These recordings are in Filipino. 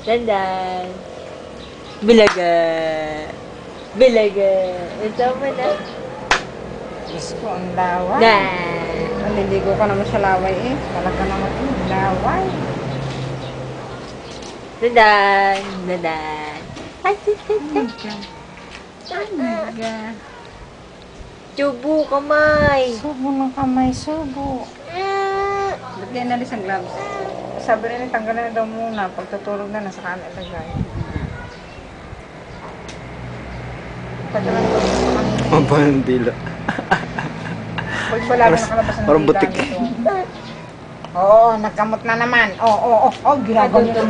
Dandan. Bilaga. Bilaga. Ito mo na. Diyos ko, ang laway. Dan. Naliligo ka naman sa laway eh. Talaga naman laway. Dandan. Dandan. Ay, Subo kamay. Subo ng kamay, subo. Ba't di nalis ang gloves? Sabi rin, tanggalin na daw muna. Pagtutulog na, nasa kanan ilagay. Tagalan daw sa kanina. Ang parang dila. Pag wala ka nakalabas ng parang butik. Oo, nagkamot na naman. Oo, ginagawa niya.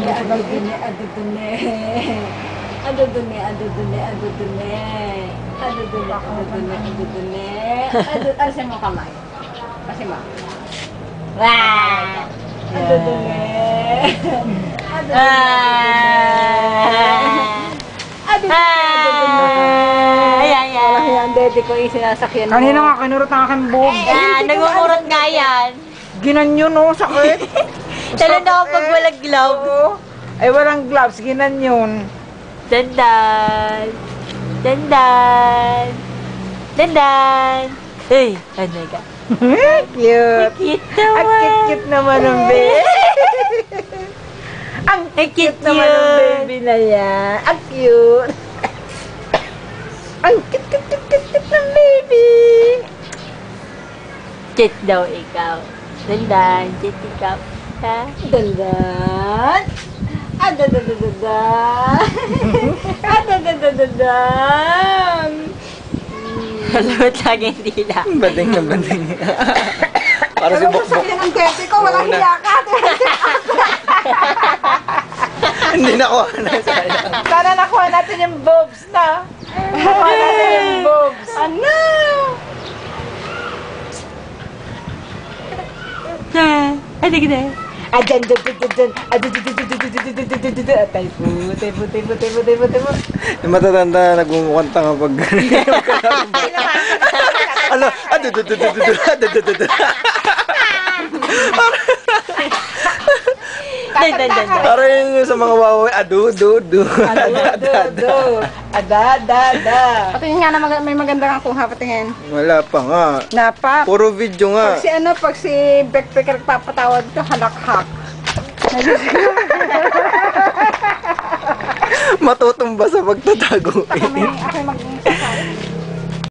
Alisin mo kamay. Alisin mo. Wow! Ayan, dede ko yung sinasakyan mo. Kanina nga, kinurot ang aking boob. Nagmumurot nga yan. Ginanyo no, sakit. Tala na ako pag walang glove. Oo. Ay, walang gloves, ginanyon. Dandan. Dandan. Dandan. Hey, ano ka? Cute. Cute Ang naman. cute naman ng baby. Ang cute naman ng baby na yan. Ang cute. Ang cute ng baby. Cute daw ikaw. Dandan. Cute ikaw. Ha? Dandan. Malawat lagi yung dila. Banding na banding. Para si Bokbok. Ang tete ko, walang hiya ka. Hindi nakuha na sa kanya. Sana nakuha natin yung boobs na. Nakuha natin yung boobs. Ano? Ano ka Ajan. Taypo. Yung matatanda nagmumukhang tanga pag ano? Para yung sa mga wawawi, adu. Ada. Patingin nga na may maganda kang kuha, patingin. Wala pa nga. Napa. Puro video nga. Pag si backpacker papatawad ito, halakhak. Matutumba sa pagtatago. Ako mag